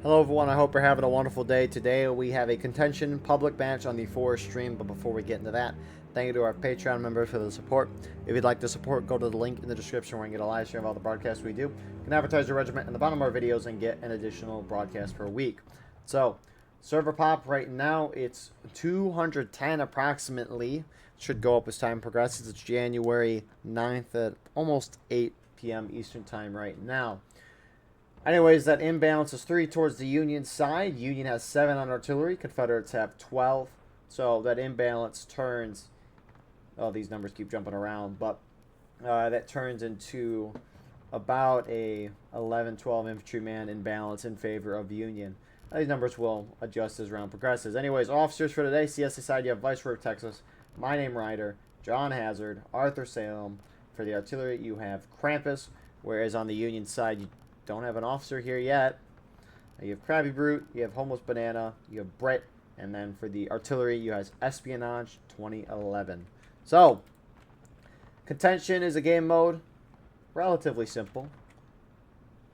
Hello everyone, I hope you're having a wonderful day. Today we have a contention public match on the Forest stream, but before we get into that, thank you to our Patreon members for the support. If you'd like to support, go to the link in the description where you can get a live stream of all the broadcasts we do. You can advertise your regiment in the bottom of our videos and get an additional broadcast per week. So, server pop right now, it's 210 approximately. Should go up as time progresses. It's January 9th at almost 8 p.m. Eastern time right now. Anyways, that imbalance is 3 towards the Union side. Union has 7 on artillery. Confederates have 12. So that imbalance turns... Oh, these numbers keep jumping around. But that turns into about a 11-12 infantryman imbalance in favor of Union. These numbers will adjust as round progresses. Anyways, officers for today. CSA side, you have Viceroy of Texas, My Name Ryder, John Hazard, Arthur Salem. For the artillery, you have Krampus. Whereas on the Union side, you don't have an officer here yet. You have Krabby Brute, you have Homeless Banana, you have Brett, and then for the artillery, you have Espionage 2011. So, contention is a game mode. Relatively simple.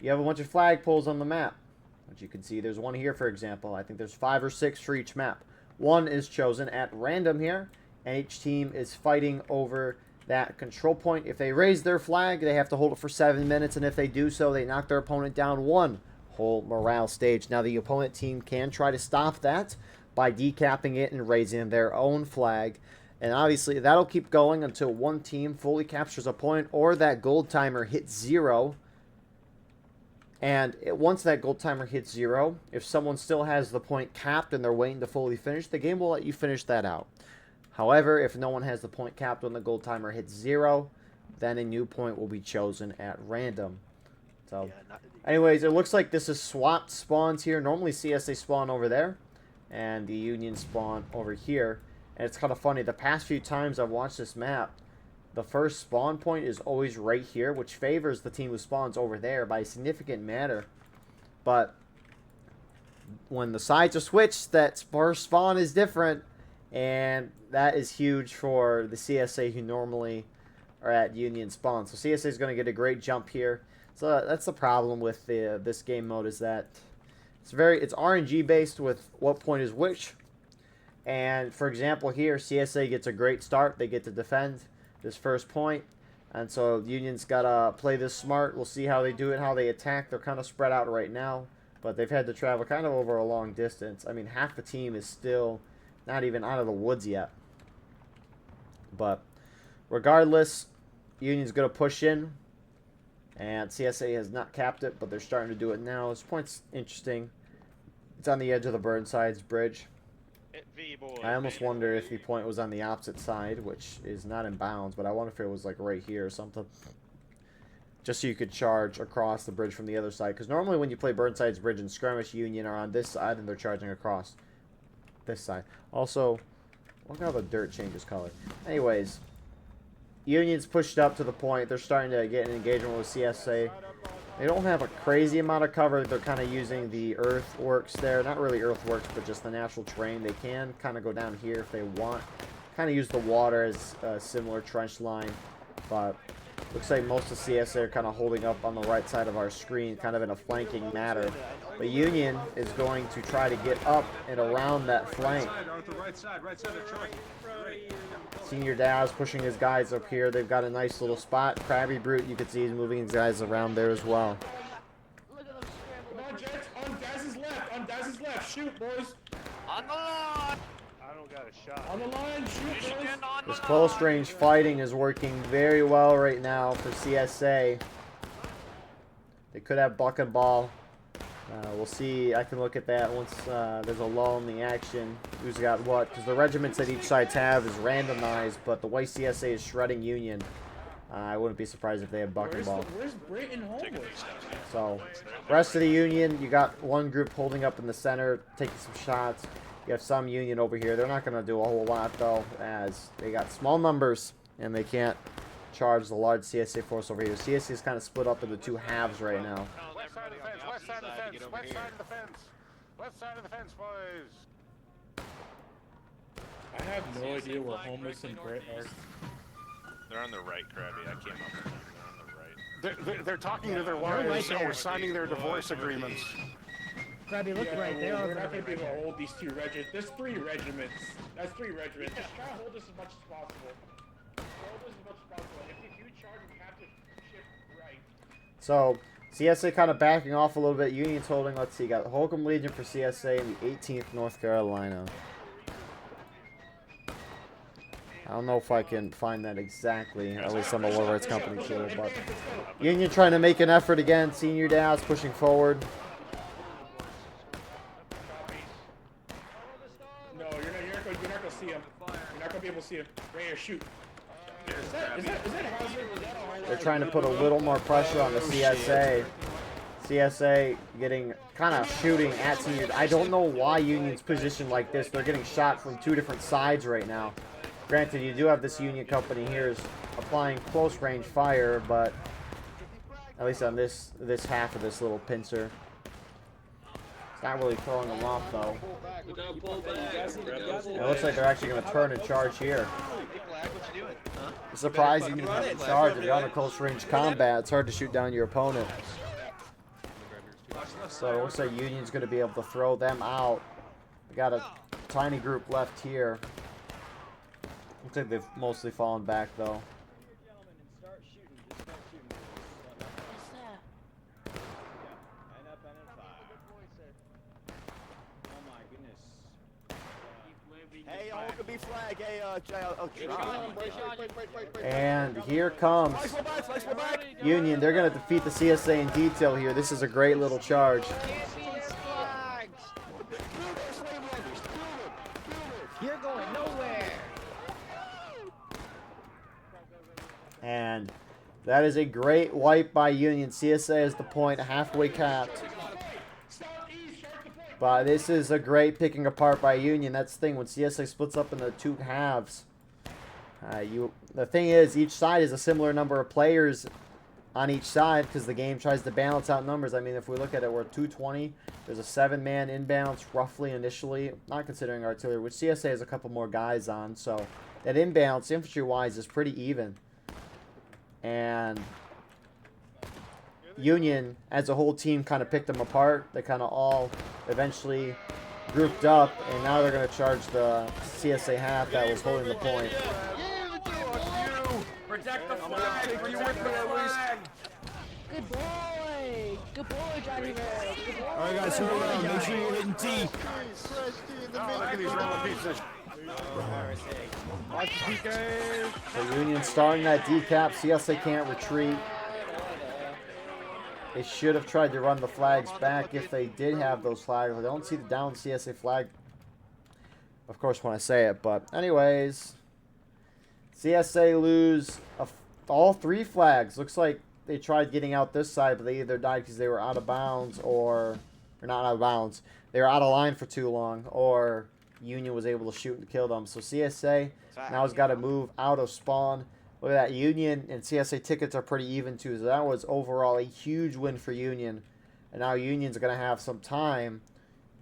You have a bunch of flagpoles on the map. As you can see, there's one here, for example. I think there's 5 or 6 for each map. One is chosen at random here, and each team is fighting over that control point. If they raise their flag, they have to hold it for 7 minutes, and if they do so, they knock their opponent down 1 whole morale stage. Now, the opponent team can try to stop that by decapping it and raising their own flag, and obviously that'll keep going until one team fully captures a point or that gold timer hits 0. And once that gold timer hits 0, if someone still has the point capped and they're waiting to fully finish, the game will let you finish that out. However, if no one has the point capped when the gold timer hits 0, then a new point will be chosen at random. So, anyways, it looks like this is swapped spawns here. Normally CSA spawn over there, and the Union spawn over here. And it's kind of funny, the past few times I've watched this map, the first spawn point is always right here, which favors the team who spawns over there by a significant matter. But when the sides are switched, that first spawn is different. And that is huge for the CSA who normally are at Union spawn. So CSA is going to get a great jump here. So that's the problem with this game mode, is that it's RNG based with what point is which. And for example here, CSA gets a great start. They get to defend this first point. And so Union's got to play this smart. We'll see how they do it, how they attack. They're kind of spread out right now, but they've had to travel kind of over a long distance. I mean, half the team is still not even out of the woods yet. But regardless, Union's going to push in. And CSA has not capped it, but they're starting to do it now. This point's interesting. It's on the edge of the Burnside's bridge. I almost wonder if the point was on the opposite side, which is not in bounds, but I wonder if it was like right here or something. Just so you could charge across the bridge from the other side. Because normally when you play Burnside's bridge and skirmish, Union are on this side and they're charging across this side. Also, look how the dirt changes color. Anyways, Union's pushed up to the point. They're starting to get an engagement with CSA. They don't have a crazy amount of cover. They're kind of using the earthworks there. Not really earthworks, but just the natural terrain. They can kind of go down here if they want. Kind of use the water as a similar trench line. But looks like most of CSA are kind of holding up on the right side of our screen, kind of in a flanking matter. But Union is going to try to get up and around that flank. Senior Daz pushing his guys up here. They've got a nice little spot. Krabby Brute, you can see he's moving his guys around there as well. Come on, Jets, on Daz's left, shoot, boys. On the line! I don't got a shot. On the line, shoot, boys. This close range fighting is working very well right now for CSA. They could have buck and ball. We'll see. I can look at that once there's a lull in the action. Who's got what? Because the regiments that each side have is randomized, but the way CSA is shredding Union, I wouldn't be surprised if they have buck and ball. Where's Brayton Homeless? So, rest of the Union, you got one group holding up in the center, taking some shots. You have some Union over here. They're not going to do a whole lot, though, as they got small numbers, and they can't charge the large CSA force over here. CSA is kind of split up into 2 halves right now. West side of the fence, west side of the fence, west side of the fence. West side of the fence, boys. I have no idea where Homeless and Brett are. They're on the right, Krabby. I came up with them. They're on the right. They're talking to their wives or signing their divorce agreements. Krabby, look right there. We're not going to be able to hold these 2 regiments. There's 3 regiments. That's 3 regiments. Just try to hold this as much as possible. Hold this as much as possible. If you do charge, we have to shift right. So, CSA kind of backing off a little bit. Union's holding. Let's see. Got Holcomb Legion for CSA in the 18th North Carolina. I don't know if I can find that exactly. At least I'm aware where it's company clear. But Union trying to make an effort again. Senior Dallas pushing forward. No, you're not going to see him. You're not going to be able to see him. Right here, shoot. Is that Hauser? They're trying to put a little more pressure on the CSA. CSA getting kind of shooting at Senior. I don't know why Union's positioned like this. They're getting shot from 2 different sides right now. Granted, you do have this Union company here is applying close range fire, but at least on this half of this little pincer. It's not really throwing them off though. It looks like they're actually going to turn and charge here. It's surprising you have to charge if you're on a close range combat. It's hard to shoot down your opponent. So it looks like Union's going to be able to throw them out. We got a tiny group left here. Looks like they've mostly fallen back though. Hey, Huckabee flag. Hey, And here comes Union. They're going to defeat the CSA in detail here. This is a great little charge. You're going nowhere. And that is a great wipe by Union. CSA is the point, halfway capped. But this is a great picking apart by Union. That's the thing, when CSA splits up into 2 halves, the thing is, each side is a similar number of players on each side because the game tries to balance out numbers. I mean, if we look at it, we're at 220. There's a 7-man imbalance roughly initially, not considering artillery, which CSA has a couple more guys on. So that imbalance, infantry-wise, is pretty even. And Union, as a whole team, kind of picked them apart. They kind of all eventually grouped up, and now they're going to charge the CSA half that was holding the point. Protect the flag. You with me at least. Good boy. Good boy, Johnny Red. Good boy. all right, guys, here we go. Make sure you're hitting T. Look at these rolling pieces. Watch the PKs. So Union starting that decap. CSA can't retreat. They should have tried to run the flags back if they did have those flags. I don't see the down CSA flag, of course, when I say it. But anyways, CSA lose all 3 flags. Looks like they tried getting out this side, but they either died because they were out of bounds or not out of bounds. They were out of line for too long, or Union was able to shoot and kill them. So CSA now has got to move out of spawn. Look at that. Union and CSA tickets are pretty even too. So that was overall a huge win for Union. And now Union's going to have some time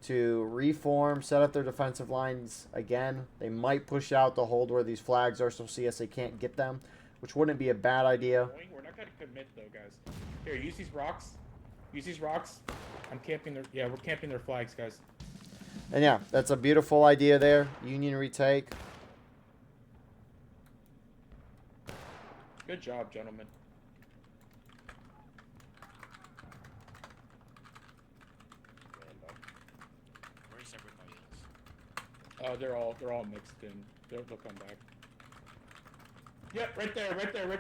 to reform, set up their defensive lines again. They might push out the hold where these flags are so CSA can't get them, which wouldn't be a bad idea. We're not going to commit though, guys. Here, use these rocks. Use these rocks. I'm camping their... Yeah, we're camping their flags, guys. And yeah, that's a beautiful idea there. Union retake. Good job, gentlemen. Where's everybody else? They're all mixed in. They'll come back. Yep, right there.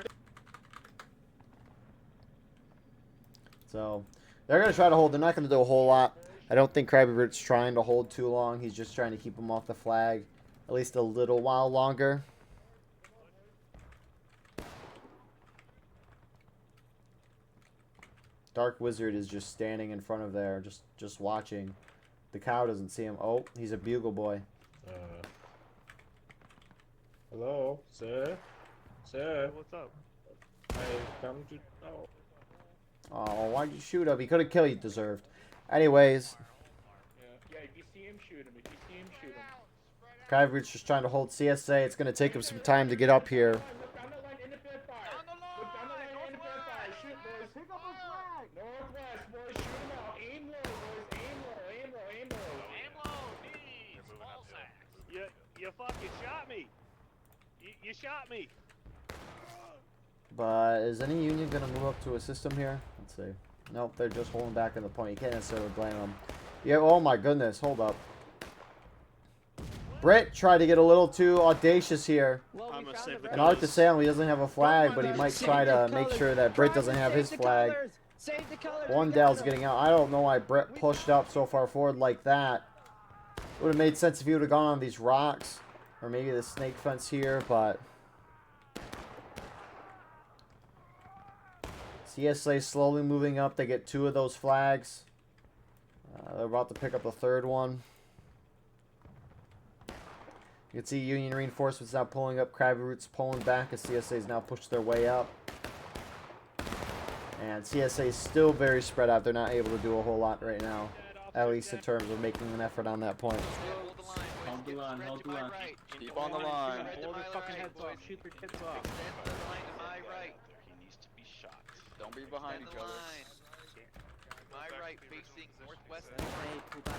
So they're going to try to hold. They're not going to do a whole lot. I don't think Krabby Root's trying to hold too long. He's just trying to keep them off the flag at least a little while longer. Dark Wizard is just standing in front of there, just watching. The cow doesn't see him. Oh, he's a bugle boy. Hello, sir? Sir? What's up? I come to... Oh. Oh, why'd you shoot him? He could have killed you, deserved. Anyways, Yeah, if you see him, shoot him. If you see him, shoot him. Krabby Root's just trying to hold CSA. It's going to take him some time to get up here. Look down the line, independent fire. Look down the line, independent fire. Shoot, boys. Pick up a flag. Northwest, boys. Shoot him out. Aim low, boys. Aim low. Aim the fuck? You shot me. You shot me. But is any Union going to move up to assist him here? Let's see. Nope, they're just holding back in the point. You can't necessarily blame them. Yeah, oh my goodness, hold up. Britt tried to get a little too audacious here. Well, I'm we gonna found save the the And red. Art the Salem, he doesn't have a flag, but he might try to make sure that Britt doesn't have his flag. Save the colors. Wandell's getting out. I don't know why Britt pushed up so far forward like that. Would have made sense if he would have gone on these rocks. Or maybe the snake fence here, but... CSA slowly moving up. They get 2 of those flags. They're about to pick up the 3rd one. You can see Union reinforcements now pulling up. Krabby Roots pulling back as CSA's now pushed their way up. And CSA is still very spread out. They're not able to do a whole lot right now. At least in terms of making an effort on that point. Hold the line, hold the line. Keep on the line. Hold their fucking heads off, shoot their tits off. Extend the line to my right. He needs to be shot. Don't be behind Extend each the other. line. My right facing northwest.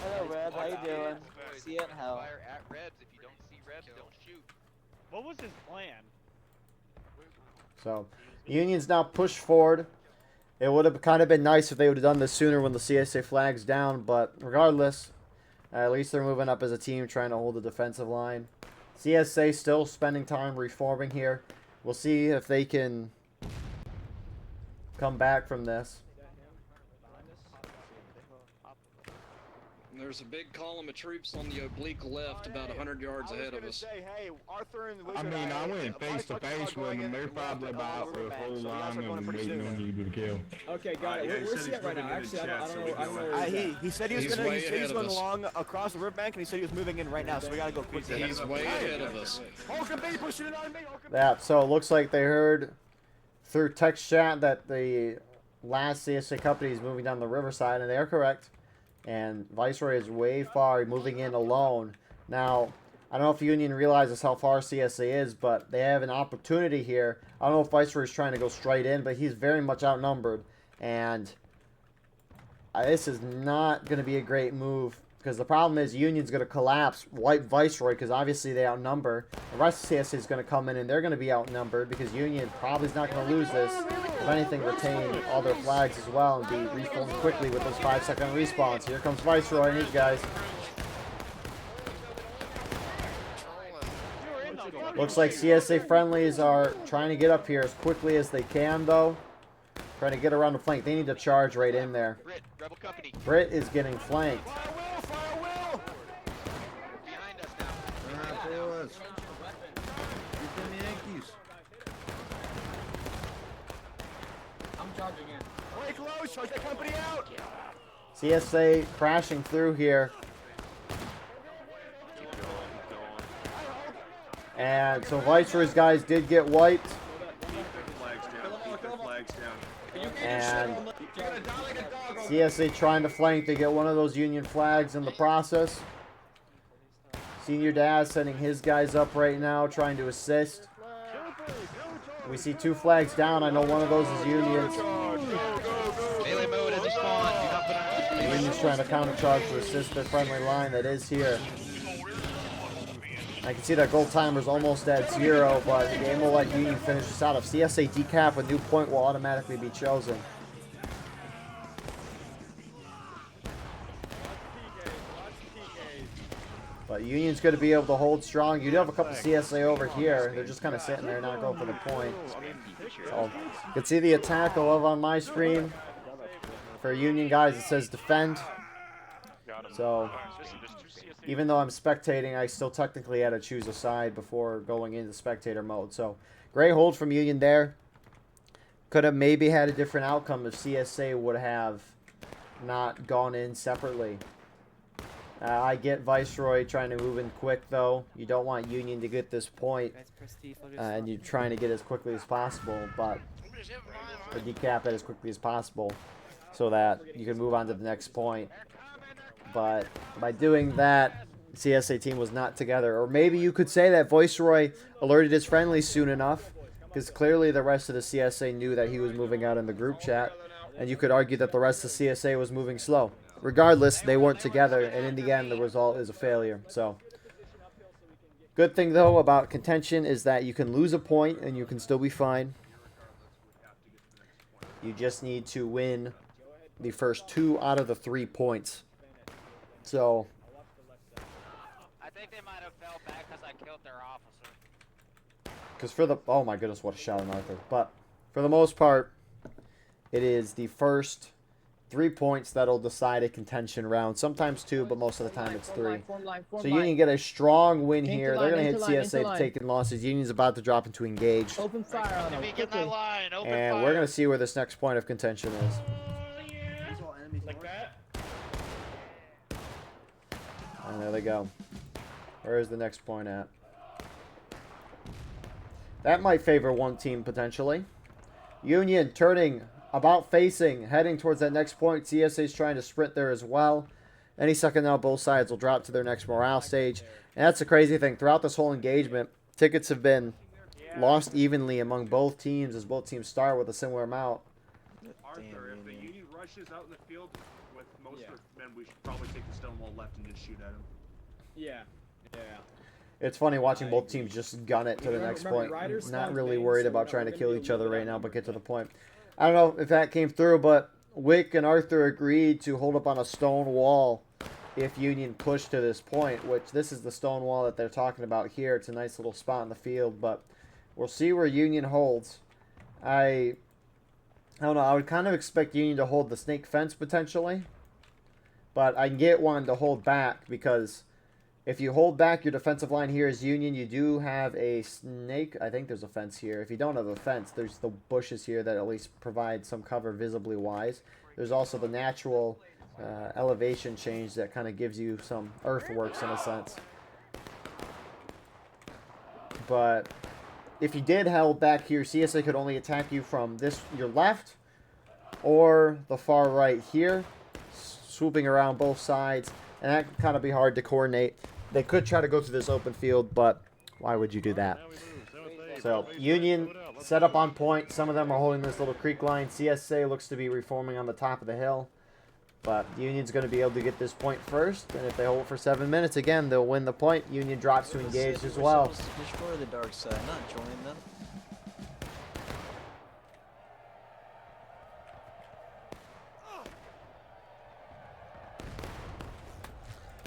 Hello, Rev. How you doing? See you in hell. Fire at Rebs. If you don't see Rebs, don't shoot. What was his plan? So, Union's now pushed forward. It would have kind of been nice if they would have done this sooner when the CSA flag's down, but regardless, at least they're moving up as a team trying to hold the defensive line. CSA still spending time reforming here. We'll see if they can come back from this. There's a big column of troops on the oblique left, about 100 yards ahead of us. Say, hey, Arthur and I mean, I went face to face with them. They're probably about the whole line and waiting on you to kill. Okay, got it. Where's he at right now? Actually, I don't know. I don't know. where he's at. he said he was He's gonna. way He said he was ahead of going us. along across the riverbank, and he said he was moving in right now. So we gotta go quickly. He's way ahead of us. Hulk and B pushing it on me. Yeah, so it looks like they heard through text chat that the last CSA company is moving down the riverside, and they are correct. And Viceroy is way far, moving in alone. Now, I don't know if Union realizes how far CSA is, but they have an opportunity here. I don't know if Viceroy is trying to go straight in, but he's very much outnumbered. And this is not going to be a great move, because the problem is Union's going to collapse, wipe Viceroy, because obviously they outnumber. The rest of CSA is going to come in, and they're going to be outnumbered, because Union probably is not going to lose this. If anything, retain all their flags as well and be reformed quickly with those 5-second respawns. Here comes Viceroy and these guys. Looks like CSA friendlies are trying to get up here as quickly as they can, though. Trying to get around the flank. They need to charge right in there. Brit, Rebel Company. Britt is getting flanked. Behind us now. I'm charging in. Break low, charge that company out. CSA crashing through here. And so Viceroy's guys did get wiped. And CSA trying to flank. They get one of those Union flags in the process. Senior Daz sending his guys up right now, trying to assist. We see 2 flags down. I know one of those is Union's. Melee mode as you spawn. Do not put on. Union's trying to countercharge to assist their friendly line that is here. I can see that gold timer's almost at 0, but the game will let Union finish this out. If CSA decap, a new point will automatically be chosen. But Union's going to be able to hold strong. You do have a couple CSA over here. They're just kind of sitting there, not going for the point. So, you can see the attack above on my screen. For Union guys, it says defend. So, even though I'm spectating, I still technically had to choose a side before going into spectator mode. So, great hold from Union there. Could have maybe had a different outcome if CSA would have not gone in separately. I get Viceroy trying to move in quick, though. You don't want Union to get this point, and you're trying to get as quickly as possible, but or decap it as quickly as possible so that you can move on to the next point. But by doing that, CSA team was not together. Or maybe you could say that Viceroy alerted his friendlies soon enough, because clearly the rest of the CSA knew that he was moving out in the group chat, and you could argue that the rest of the CSA was moving slow. Regardless, they weren't together, and in the end, the result is a failure. So, Good thing, though, about contention is that you can lose a point and you can still be fine. You just need to win the first 2 out of the 3 points. So, I think they might have fell back because I killed their officer. because for the... Oh, my goodness, what a shot on Arthur. But, for the most part, it is the first 3 points that'll decide a contention round. Sometimes 2, but most of the time it's 3. So Union get a strong win here. They're going to hit CSA taking losses. Union's about to drop into engage. Open fire on them. Get that line. Open And fire. we're going to see where this next point of contention is. Like that. And there they go. Where is the next point at? That might favor one team potentially. Union turning, about facing, heading towards that next point. CSA's trying to sprint there as well. Any second now, both sides will drop to their next morale stage. And that's the crazy thing. Throughout this whole engagement, tickets have been lost evenly among both teams as both teams start with a similar amount. Arthur, if the Union rushes out in the field with most of their men, we should probably take the stone wall left and just shoot at him. Yeah. It's funny watching both teams just gun it to the next point. Not really worried about trying to kill each other right now, but get to the point. I don't know if that came through, but Wick and Arthur agreed to hold up on a stone wall if Union pushed to this point, which this is the stone wall that they're talking about here. It's a nice little spot in the field, but we'll see where Union holds. I don't know. I would kind of expect Union to hold the snake fence potentially, but I can get one to hold back because if you hold back your defensive line here as Union, you do have a snake. I think there's a fence here. If you don't have a fence, there's the bushes here that at least provide some cover visibly wise. There's also the natural elevation change that kind of gives you some earthworks in a sense. But if you did hold back here, CSA could only attack you from your left or the far right here, swooping around both sides, and that can kind of be hard to coordinate. They could try to go through this open field, but why would you do that? So, Union set up on point. Some of them are holding this little creek line. CSA looks to be reforming on the top of the hill. But Union's going to be able to get this point first. And if they hold it for 7 minutes, again, they'll win the point. Union drops to engage as well. Destroy the dark side, not join them.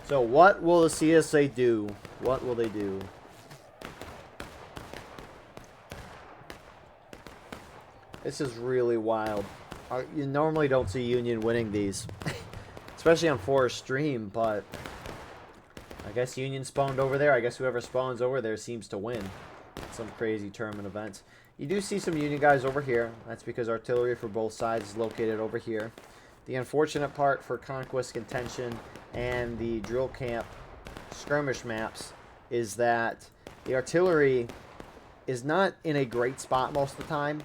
So what will the CSA do? What will they do? This is really wild. You normally don't see Union winning these, especially on Forest Stream, but I guess Union spawned over there. I guess whoever spawns over there seems to win. Some crazy tournament events. You do see some Union guys over here. That's because artillery for both sides is located over here. The unfortunate part for Conquest Contention and the drill camp skirmish maps is that the artillery is not in a great spot most of the time.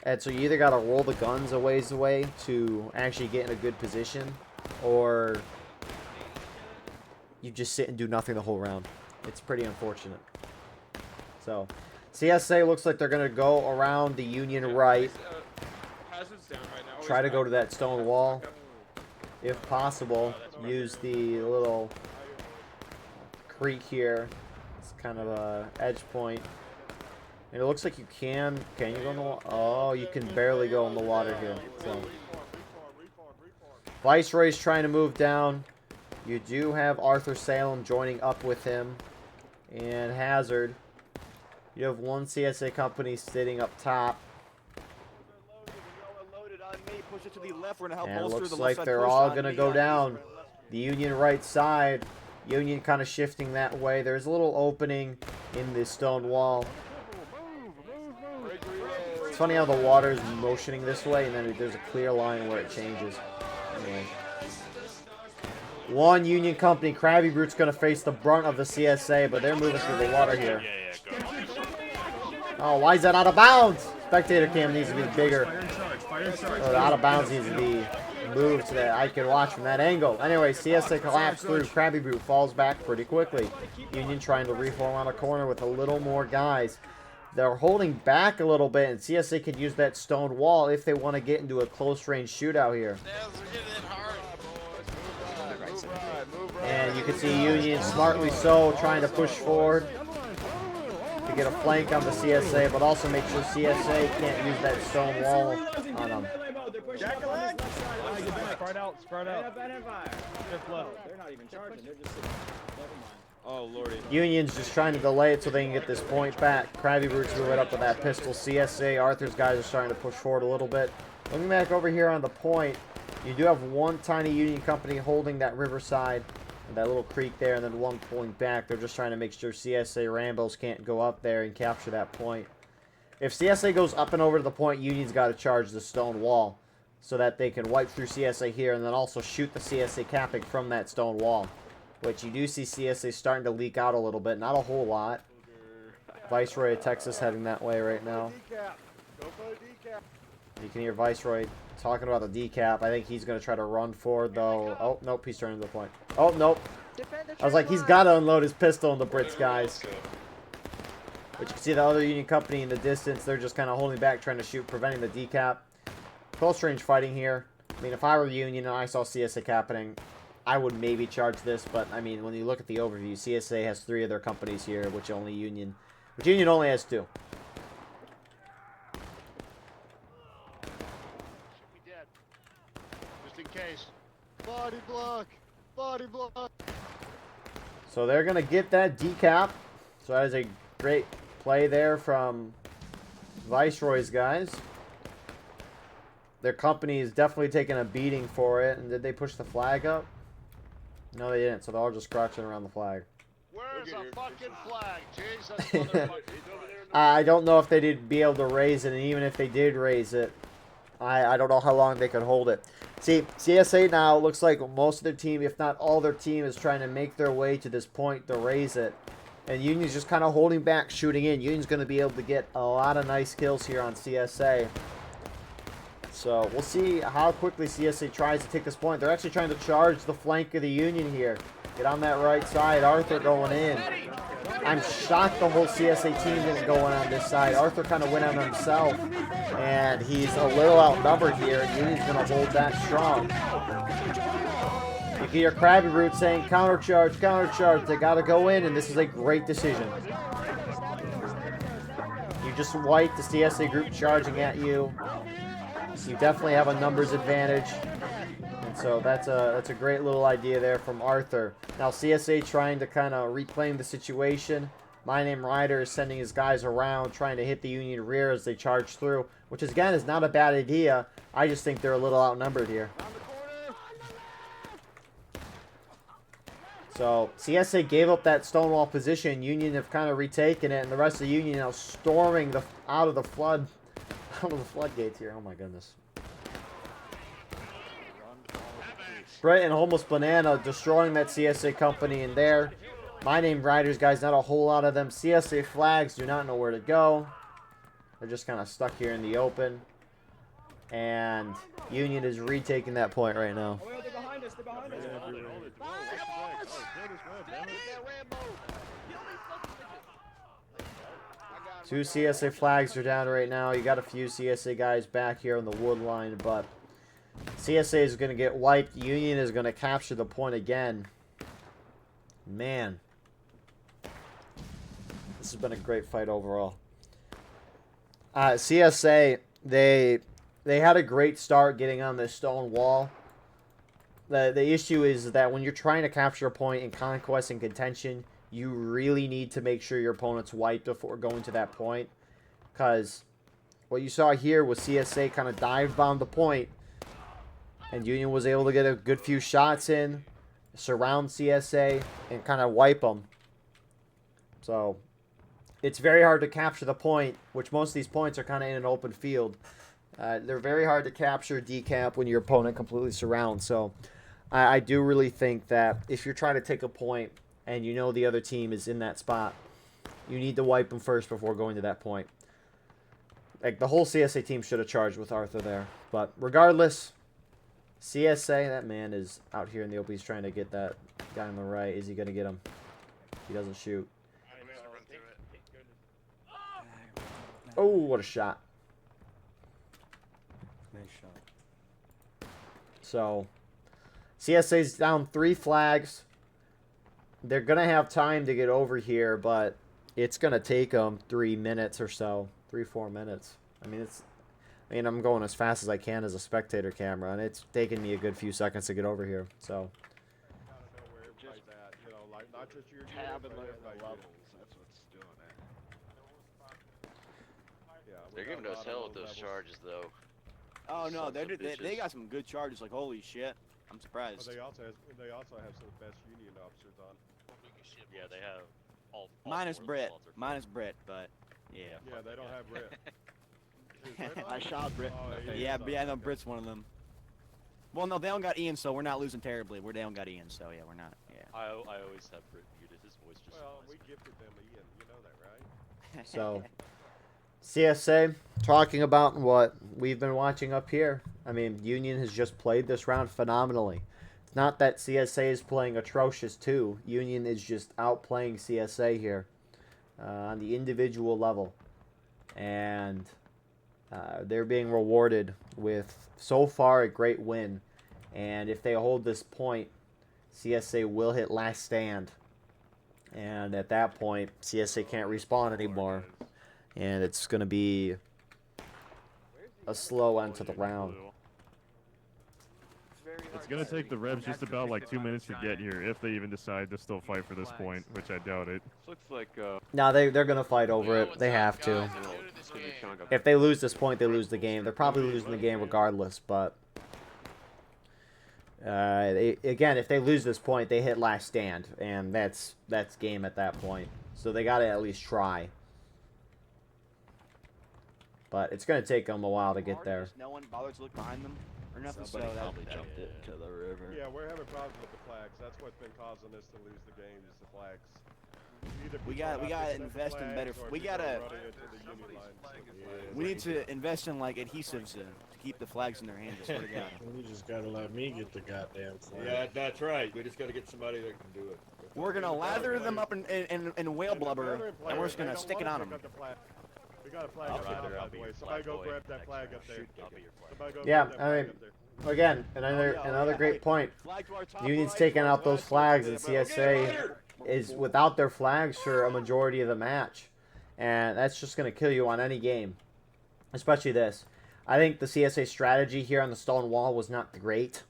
And so you either got to roll the guns a ways away to actually get in a good position, or you just sit and do nothing the whole round. It's pretty unfortunate. So, CSA looks like they're going to go around the Union right. Try to go to that stone wall. If possible, use the little creek here. It's kind of a edge point. And it looks like you can you go in the water? Oh, you can barely go in the water here. So, Viceroy's trying to move down. You do have Arthur Salem joining up with him. And Hazard. You have one CSA company sitting up top. And it looks like they're all going to go down. The Union right side. Union kind of shifting that way. There's a little opening in the stone wall. It's funny how the water is motioning this way, and then there's a clear line where it changes. Anyway. One Union company, Krabby Brute's going to face the brunt of the CSA, but they're moving through the water here. Oh, why is that out of bounds? Spectator cam needs to be bigger. The out of bounds needs to be moved so that I can watch from that angle. Anyway, CSA collapsed through. Krabby Brute falls back pretty quickly. Union trying to reform on a corner with a little more guys. They're holding back a little bit, and CSA can use that stone wall if they want to get into a close-range shootout here. And you can see Union, smartly so, trying to push forward. to get a flank on the CSA, but also make sure CSA can't use that stone wall on them. Spread out, spread out. They're flow. They're not even charging. They're just sitting. Never mind. Oh, lordy. Union's just trying to delay it so they can get this point back. Krabby Root's moving up with that pistol. CSA, Arthur's guys are starting to push forward a little bit. Looking back over here on the point, you do have one tiny Union company holding that riverside, that little creek there, and then one pulling back. They're just trying to make sure CSA Rambos can't go up there and capture that point. If CSA goes up and over to the point, Union's got to charge the stone wall so that they can wipe through CSA here and then also shoot the CSA capping from that stone wall. Which you do see CSA starting to leak out a little bit. Not a whole lot. Viceroy of Texas heading that way right now. You can hear Viceroy talking about the decap. I think he's going to try to run forward, though. Oh, nope, he's turning to the point. Oh, nope. I was like, he's got to unload his pistol on the Brits, guys. But you can see the other Union company in the distance. They're just kind of holding back, trying to shoot, preventing the decap. Close range fighting here. I mean, if I were Union and I saw CSA happening, I would maybe charge this, but I mean, when you look at the overview, CSA has 3 of their companies here, which Union only has 2. Just in case. Body block. Body block. So they're gonna get that decap. So that is a great play there from Viceroy's guys. Their company is definitely taking a beating for it. And did they push the flag up? No, they didn't. So they're all just crouching around the flag. Where's the fucking flag, Jesus? I don't know if they did be able to raise it, and even if they did raise it, I don't know how long they could hold it. See, CSA now looks like most of their team, if not all their team, is trying to make their way to this point to raise it. And Union's just kind of holding back, shooting in. Union's going to be able to get a lot of nice kills here on CSA. So we'll see how quickly CSA tries to take this point. They're actually trying to charge the flank of the Union here. Get on that right side. Arthur going in. I'm shocked the whole CSA team didn't go in on this side. Arthur kind of went on himself. And he's a little outnumbered here. And Union's going to hold that strong. You can hear Krabby Root saying, countercharge, countercharge. They got to go in, and this is a great decision. You just wiped the CSA group charging at you. You definitely have a numbers advantage. And so that's a great little idea there from Arthur. Now CSA trying to kind of reclaim the situation. My Name Ryder is sending his guys around, trying to hit the Union rear as they charge through, which is, again, is not a bad idea. I just think they're a little outnumbered here. So CSA gave up that stonewall position. Union have kind of retaken it, and the rest of the Union now storming out of the floodgates here. Oh my goodness. Brett and almost Banana destroying that CSA company in there. My Name Riders, guys, not a whole lot of them. CSA flags do not know where to go. They're just kind of stuck here in the open. And Union is retaking that point right now. Oh, they're behind us. They're behind us. Two CSA flags are down right now. You got a few CSA guys back here on the wood line, but CSA is going to get wiped. Union is going to capture the point again. Man. This has been a great fight overall. CSA, they had a great start getting on this stone wall. The issue is that when you're trying to capture a point in conquest and contention, you really need to make sure your opponent's wiped before going to that point. Because what you saw here was CSA kind of dive bombed the point, and Union was able to get a good few shots in, surround CSA, and kind of wipe them. So it's very hard to capture the point, which most of these points are kind of in an open field. They're very hard to capture decamp when your opponent completely surrounds. So I do really think that if you're trying to take a point and you know the other team is in that spot, you need to wipe them first before going to that point. Like, the whole CSA team should have charged with Arthur there. But regardless, CSA, that man is out here in the open. He's trying to get that guy on the right. Is he going to get him? He doesn't shoot. Oh, what a shot. Nice shot. So, CSA's down 3 flags. They're going to have time to get over here, but it's gonna take them 3 minutes or so, 4 minutes. I mean, I'm going as fast as I can as a spectator camera, and it's taking me a good few seconds to get over here. So. Gotta know where everybody's at. You know, like not just your Tab unit, and but look at the everybody levels. That's what's doing it. Yeah, They're giving us hell with those charges, though. Oh no, Sons of they bitches. got some good charges. Like holy shit, I'm surprised. But they also have some of the best Union officers on. Yeah, they have all Minus four of the Brit, Walter. minus Brit, but yeah. Yeah, they don't have Brit. Is Brit on I it? shot Brit. Oh, Yeah, Ian's but yeah, on no, it. Brit's one of them. Well, no, they don't got Ian, so we're not losing terribly. They don't got Ian, so yeah, we're not. Yeah. I always have Brit muted. His voice just. Well, we annoys me. gifted them Ian. You know that, right? So, CSA talking about what we've been watching up here. I mean, Union has just played this round phenomenally. It's not that CSA is playing atrocious too. Union is just outplaying CSA here on the individual level. And they're being rewarded with, so far, a great win. And if they hold this point, CSA will hit last stand. And at that point, CSA can't respawn anymore. And it's going to be a slow end to the round. It's going to take the Rebs just about like 2 minutes to get here, if they even decide to still fight for this point, which I doubt it. Looks like No, they're going to fight over it. They have to. If they lose this point, they lose the game. They're probably losing the game regardless, but... again, if they lose this point, they hit last stand, and that's game at that point. So they got to at least try. But it's going to take them a while to get there. No one bothers to look behind them or nothing. Somebody so probably jumped it to the river. Yeah, we're having problems with the flags. That's what's been causing us to lose the game, is the flags. Either We people are gotta not picking up the invest in flags, better. or We people are gotta. running into the Union lines. We need to invest in like adhesives to keep the flags in their hands. I swear to God. You just gotta let me get the goddamn flag. Yeah, that's right. We just gotta get somebody that can do it. We're gonna lather them up in whale blubber, and we're just gonna stick it on them. We got a flag up there, by the way. Somebody go grab that flag up there. Somebody go Yeah, grab that I flag mean, up there. again, another great point. Union's taking out those flags, and CSA is without their flags for a majority of the match. And that's just going to kill you on any game, especially this. I think the CSA strategy here on the stone wall was not great.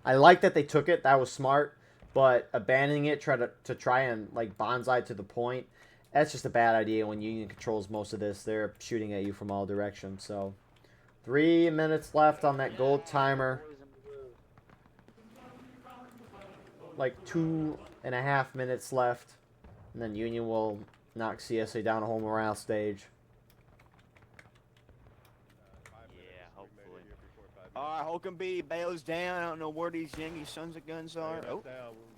I like that they took it. That was smart. But abandoning it, to try and like bonsai to the point, that's just a bad idea when Union controls most of this. They're shooting at you from all directions. So 3 minutes left on that gold timer. Like 2.5 minutes left. And then Union will knock CSA down a whole morale stage. Yeah, hopefully. Alright, Holcomb Bailey's down. I don't know where these Yankee sons of guns are. Oh,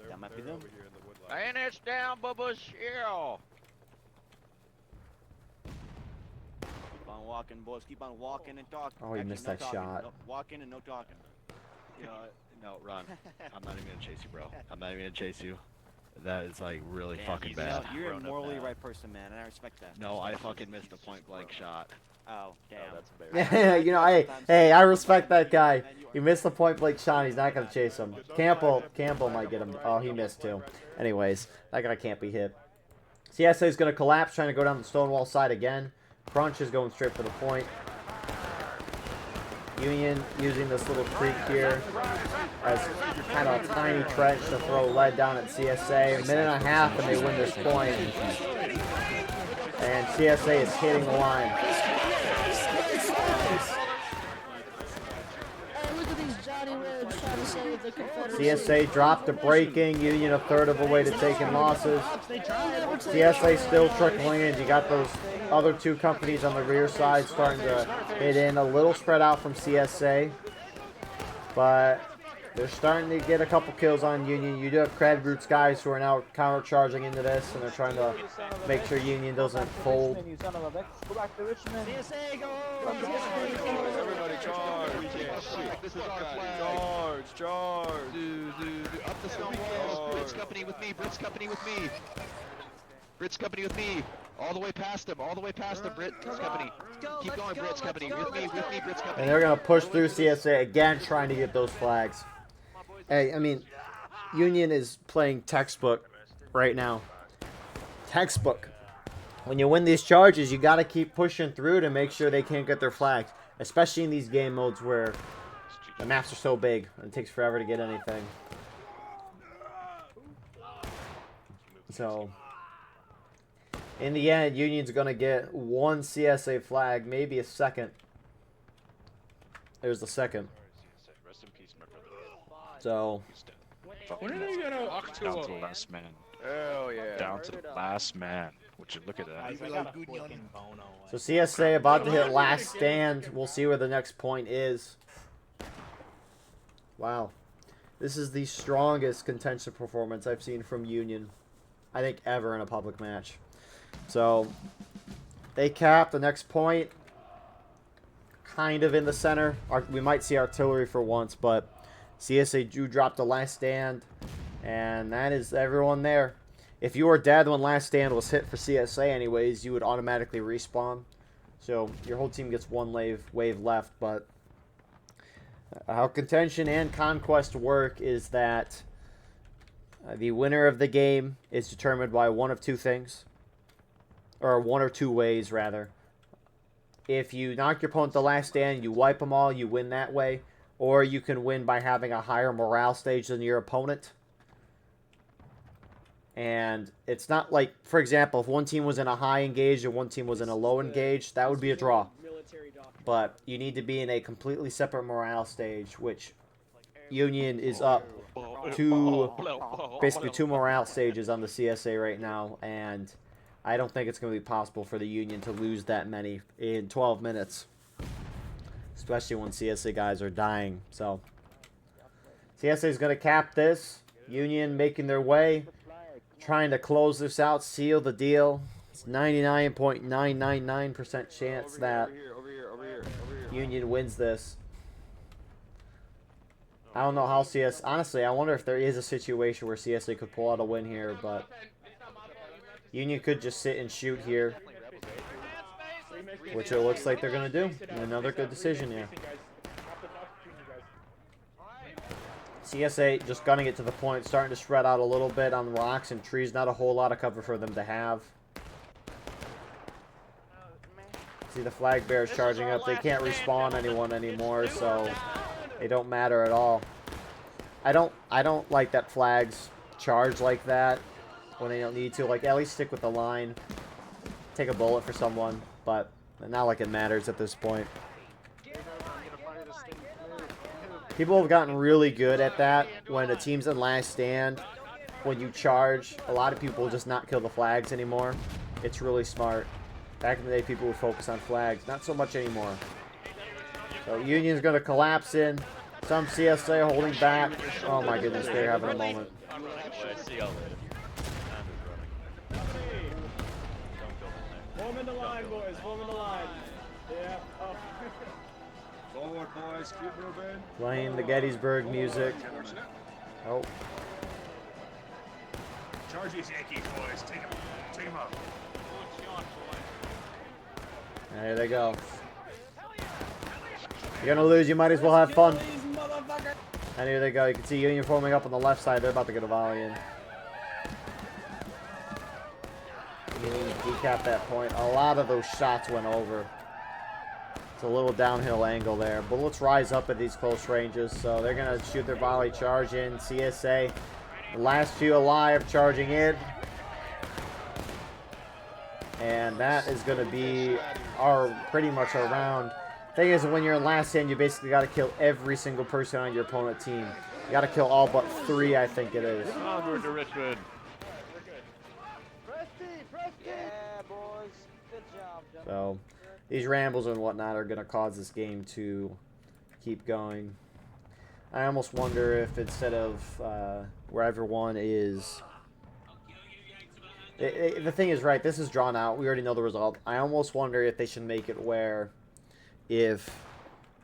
that might be them. And it's down, Bubba. Yeah. Keep on walking, boys. Keep on walking and talking. Oh, he missed no that talking. shot. No, walking and no talking. You know, no, run. I'm not even gonna chase you, bro. I'm not even gonna chase you. That is like really Damn, fucking you bad. know, you're a morally right person, man, and I respect that. No, I fucking missed a point blank shot. Oh, damn. Yeah, you know, hey, I respect that guy. He missed the point blank shot. He's not going to chase him. Campbell might get him. Oh, he missed too. Anyways, that guy can't be hit. CSA is going to collapse, trying to go down the Stonewall side again. Crunch is going straight for the point. Union using this little creek here as kind of a tiny trench to throw lead down at CSA. A minute and a half and they win this point. And CSA is hitting the line. CSA dropped the breaking. Union a third of the way to taking losses. CSA still trickling in. You got those other two companies on the rear side starting to hit in. A little spread out from CSA. But they're starting to get a couple kills on Union. You do have Crad Roots guys who are now counter-charging into this, and they're trying to make sure Union doesn't fold. Go back to Richmond. CSA, go! Everybody charge! This is our flag. Charge! Up the Stonewall. Brits company with me. Brits company with me. Brits company with me. All the way past them. All the way past them. Brits company. Keep going, Brits company. With me, Brits company. And they're going to push through CSA again, trying to get those flags. Hey, I mean, Union is playing textbook right now. Textbook. when you win these charges, you got to keep pushing through to make sure they can't get their flags, especially in these game modes where the maps are so big and it takes forever to get anything. So, in the end, Union's going to get one CSA flag, maybe a second. There's the second. Rest in peace, my brother. So, When are they gonna Walk down to the last man. Hell yeah. Down to the last man. Would you look at that? so CSA about to hit last stand. We'll see where the next point is. Wow. This is the strongest contention performance I've seen from Union, I think, ever in a public match. So, they cap the next point. Kind of in the center. We might see artillery for once, but CSA do drop the last stand. And that is everyone there. If you were dead when last stand was hit for CSA anyways, you would automatically respawn. So your whole team gets one wave left. But how contention and conquest work is that the winner of the game is determined by one of two things. Or one or two ways, rather. If you knock your opponent the last stand, you wipe them all, you win that way. Or you can win by having a higher morale stage than your opponent. And it's not like, for example, if one team was in a high engage and one team was in a low engage, that would be a draw. But you need to be in a completely separate morale stage, which Union is up to basically 2 morale stages on the CSA right now. And I don't think it's going to be possible for the Union to lose that many in 12 minutes. Especially when CSA guys are dying. So, CSA is going to cap this. Union making their way. Trying to close this out, seal the deal. It's 99.999% chance that Union wins this. I don't know how CS... Honestly, I wonder if there is a situation where CSA could pull out a win here, but... Union could just sit and shoot here. Which it looks like they're going to do. Another good decision here. CSA just gunning it to the point, starting to spread out a little bit on rocks and trees. Not a whole lot of cover for them to have. See the flag bearers charging up. They can't respawn anyone anymore, so they don't matter at all. I don't like that flags charge like that when they don't need to. Like, at least stick with the line. Take a bullet for someone, but not like it matters at this point. People have gotten really good at that. When a team's in last stand, when you charge, a lot of people just not kill the flags anymore. It's really smart. Back in the day, people would focus on flags. Not so much anymore. So Union's going to collapse in. Some CSA holding back. Oh my goodness, they're having a moment. Form in the line, boys. Form in the line. Yeah. Oh. Forward, boys. Keep moving. Playing the Gettysburg music. Oh. Charge these Yankees, boys. Take them. Take them up. There they go. You're gonna lose, you might as well have fun. And here they go. You can see Union forming up on the left side. They're about to get a volley in. Union decap that point. A lot of those shots went over. It's a little downhill angle there. Bullets rise up at these close ranges, so they're gonna shoot their volley charge in. CSA, the last few alive, charging in. And that is going to be pretty much our round. Thing is, when you're in last stand, you basically got to kill every single person on your opponent team. You got to kill all but 3, I think it is. Onward to Richmond. Yeah, boys. Good job, gentlemen. So, these rambles and whatnot are going to cause this game to keep going. I almost wonder if instead of where everyone is... the thing is, right, this is drawn out. We already know the result. I almost wonder if they should make it where if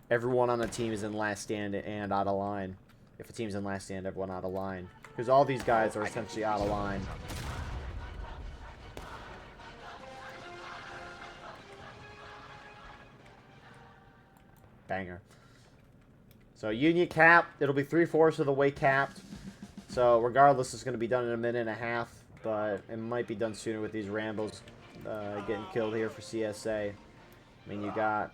everyone on the team is in last stand and out of line. If a team's in last stand, everyone out of line. Because all these guys are essentially out of line. Banger. So, Union cap. It'll be 3/4 of the way capped. So, regardless, it's going to be done in a minute and a half. But it might be done sooner with these rambles. getting killed here for CSA. I mean, you got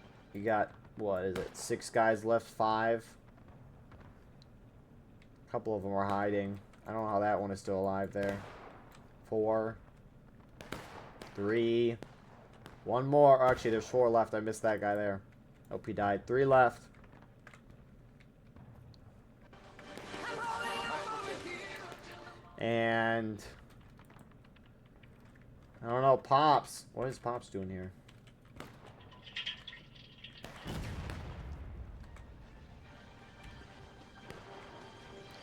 what is it? 6 guys left, 5. A couple of them are hiding. I don't know how that one is still alive there. 4, 3, 1 more. Oh, actually, there's 4 left. I missed that guy there. Hope he died. 3 left. And I don't know, Pops. What is Pops doing here?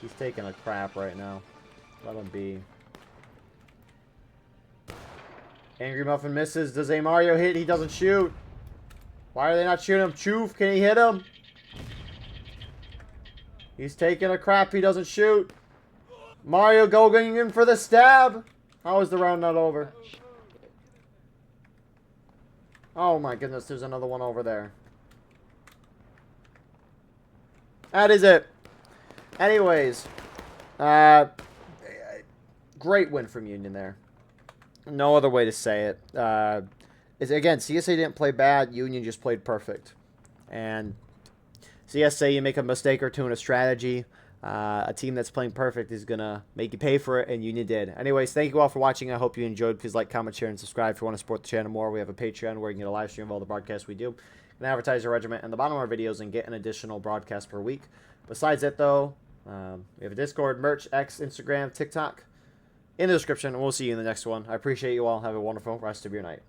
He's taking a crap right now. Let him be. Angry Muffin misses. Does a Mario hit? He doesn't shoot. Why are they not shooting him? Choof, can he hit him? He's taking a crap. He doesn't shoot. Mario going in for the stab. How is the round not over? Oh my goodness, there's another one over there. That is it. Anyways, great win from Union there. No other way to say it. Again, CSA didn't play bad. Union just played perfect. And CSA, you make a mistake or two in a strategy. A team that's playing perfect is going to make you pay for it, and Union did. Anyways, thank you all for watching. I hope you enjoyed. Please like, comment, share, and subscribe if you want to support the channel more. We have a Patreon where you can get a live stream of all the broadcasts we do. You can advertise your regiment in the bottom of our videos and get an additional broadcast per week. Besides it, though, we have a Discord, merch, X, Instagram, TikTok in the description, and we'll see you in the next one. I appreciate you all. Have a wonderful rest of your night.